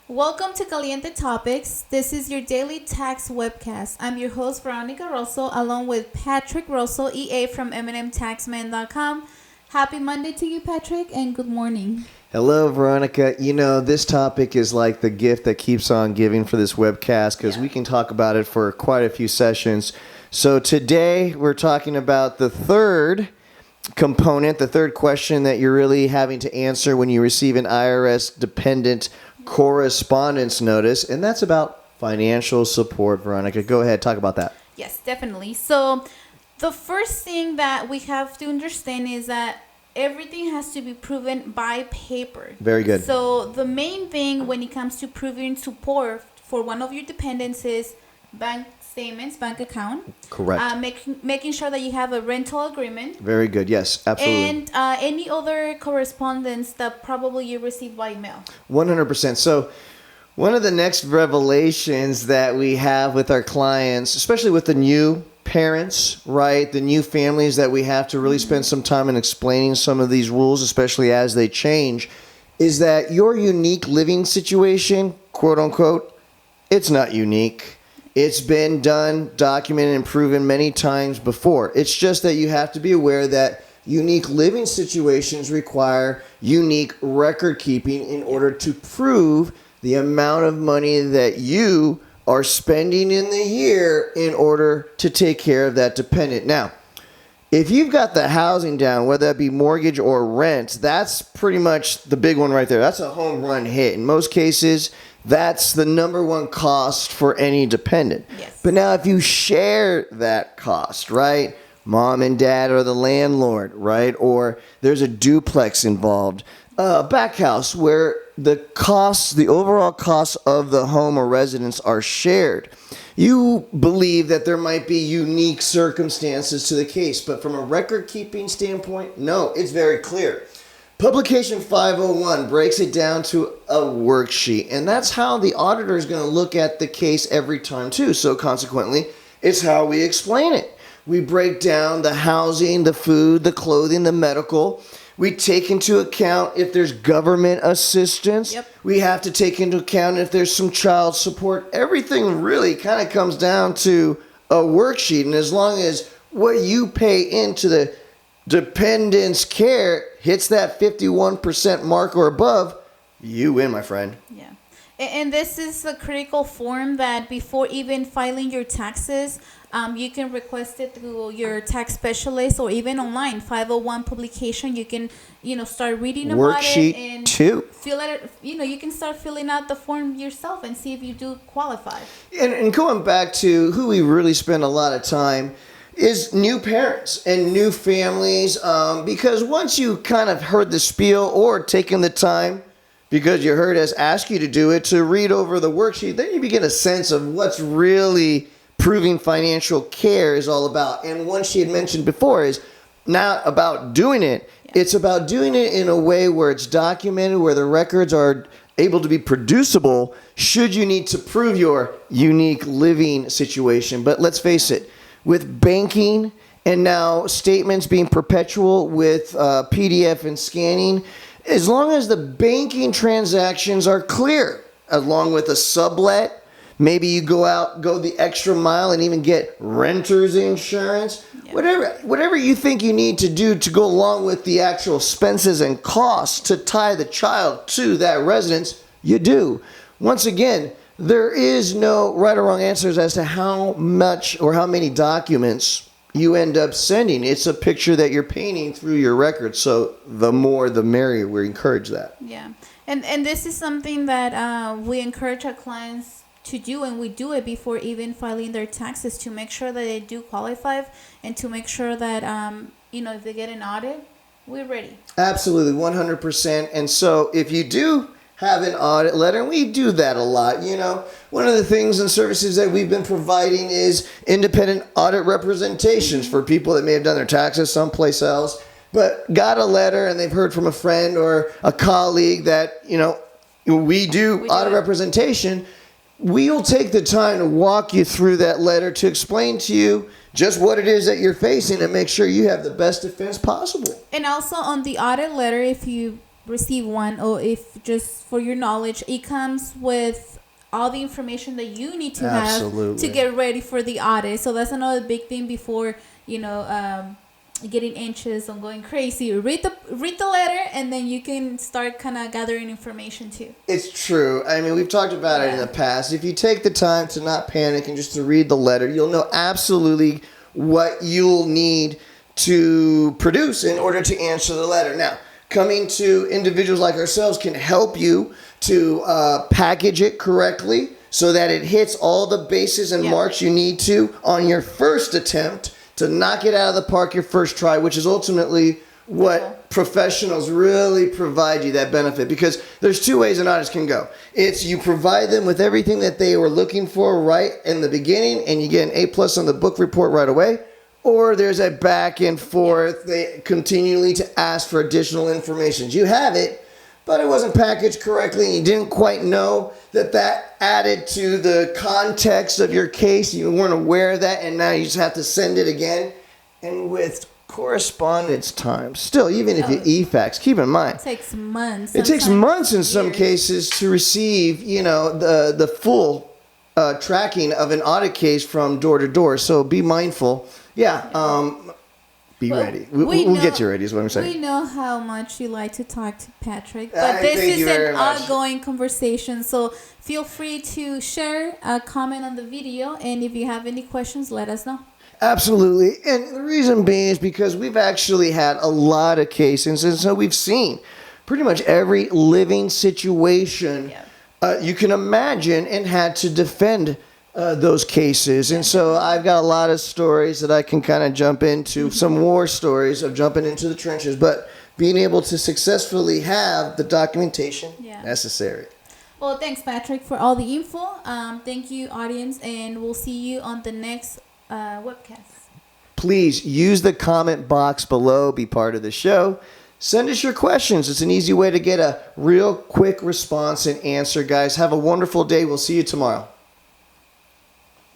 Welcome to Caliente Topics. This is your daily tax webcast. I'm your host, Veronica Rosso, along with Patrick Rosso, EA from MNMTaxman.com. Happy Monday to you, Patrick, and good morning. Hello, Veronica. You know, this topic is like the gift that keeps on giving for this webcast because we can talk about it for quite a few sessions. So today we're talking about the third component, the third question that you're really having to answer when you receive an IRS dependent correspondence notice, and that's about financial support. Veronica, go ahead, talk about that. Yes, definitely. So the first thing that we have to understand is that everything has to be proven by paper. Very good. So the main thing when it comes to proving support for one of your dependents is bank statements, bank account. Correct. Making sure that you have a rental agreement. Very good. Yes, absolutely. And any other correspondence that probably you received by mail. 100%. So one of the next revelations that we have with our clients, especially with the new parents, right, the new families that we have to really spend some time in explaining some of these rules, especially as they change, is that your unique living situation, quote unquote, it's not unique. It's been done, documented, and proven many times before. It's just that you have to be aware that unique living situations require unique record keeping in order to prove the amount of money that you are spending in the year in order to take care of that dependent. Now, if you've got the housing down, whether that be mortgage or rent, that's pretty much the big one right there. That's a home run hit. In most cases, that's the number one cost for any dependent. Yes. But now if you share that cost, right? Mom and dad are the landlord, right? Or there's a duplex involved. Back house where the costs, the overall costs of the home or residence are shared. You believe that there might be unique circumstances to the case, but from a record keeping standpoint, no, it's very clear. Publication 501 breaks it down to a worksheet, and that's how the auditor is going to look at the case every time too. So consequently, it's how we explain it. We break down the housing, the food, the clothing, the medical. We take into account if there's government assistance. Yep. We have to take into account if there's some child support. Everything really kind of comes down to a worksheet, and as long as what you pay into the dependent's care hits that 51% mark or above, you win, my friend. Yeah. And this is a critical form that before even filing your taxes, you can request it through your tax specialist or even online. 501 publication, you can, start reading about Worksheet it and 2. fill it. You can start filling out the form yourself and see if you do qualify. And going back to who we really spend a lot of time is new parents and new families, because once you kind of heard the spiel or taken the time, because you heard us ask you to do it, to read over the worksheet, then you get a sense of what's really proving financial care is all about. And one she had mentioned before is not about doing it. It's about doing it in a way where it's documented, where the records are able to be producible should you need to prove your unique living situation. But let's face it, with banking and now statements being perpetual with PDF and scanning, as long as the banking transactions are clear, along with a sublet, maybe you go the extra mile and even get renter's insurance, whatever you think you need to do to go along with the actual expenses and costs to tie the child to that residence, you do. Once again, there is no right or wrong answers as to how much or how many documents you end up sending. It's a picture that you're painting through your record. So the more, the merrier. We encourage that. Yeah. And this is something that we encourage our clients to do, and we do it before even filing their taxes to make sure that they do qualify and to make sure that, if they get an audit, we're ready. Absolutely, 100%. And so if you do have an audit letter, and we do that a lot. One of the things and services that we've been providing is independent audit representations for people that may have done their taxes someplace else, but got a letter and they've heard from a friend or a colleague that, we do audit representation. We'll take the time to walk you through that letter to explain to you just what it is that you're facing and make sure you have the best defense possible. And also on the audit letter, if you receive one, or if just for your knowledge, it comes with all the information that you need to have Absolutely. to get ready for the audit. So that's another big thing before, getting anxious and going crazy. Read the letter, and then you can start kind of gathering information too. It's true. I mean, we've talked about it in the past. If you take the time to not panic and just to read the letter, you'll know absolutely what you'll need to produce in order to answer the letter. Now, coming to individuals like ourselves can help you to package it correctly so that it hits all the bases and marks you need to on your first attempt to knock it out of the park your first try, which is ultimately what professionals really provide you that benefit. Because there's two ways an audit can go. It's you provide them with everything that they were looking for right in the beginning, and you get an A+ on the book report right away. Or there's a back and forth. They continually to ask for additional information. You have it, but it wasn't packaged correctly, and you didn't quite know that added to the context of your case. You weren't aware of that, and now you just have to send it again. And with correspondence time, still, even if you e-fax, keep in mind, it takes months. It takes months in some cases to receive, the full tracking of an audit case from door to door. So be mindful. Be ready. We'll get you ready is what I'm saying. We know how much you like to talk to Patrick, but this is an ongoing conversation. So feel free to share, comment on the video, and if you have any questions, let us know. Absolutely. And the reason being is because we've actually had a lot of cases, and so we've seen pretty much every living situation you can imagine and had to defend those cases. And so I've got a lot of stories that I can kind of jump into, some war stories of jumping into the trenches, but being able to successfully have the documentation necessary. Well, thanks, Patrick, for all the info. Thank you, audience, and we'll see you on the next webcast. Please use the comment box below, be part of the show. Send us your questions. It's an easy way to get a real quick response and answer, guys. Have a wonderful day. We'll see you tomorrow.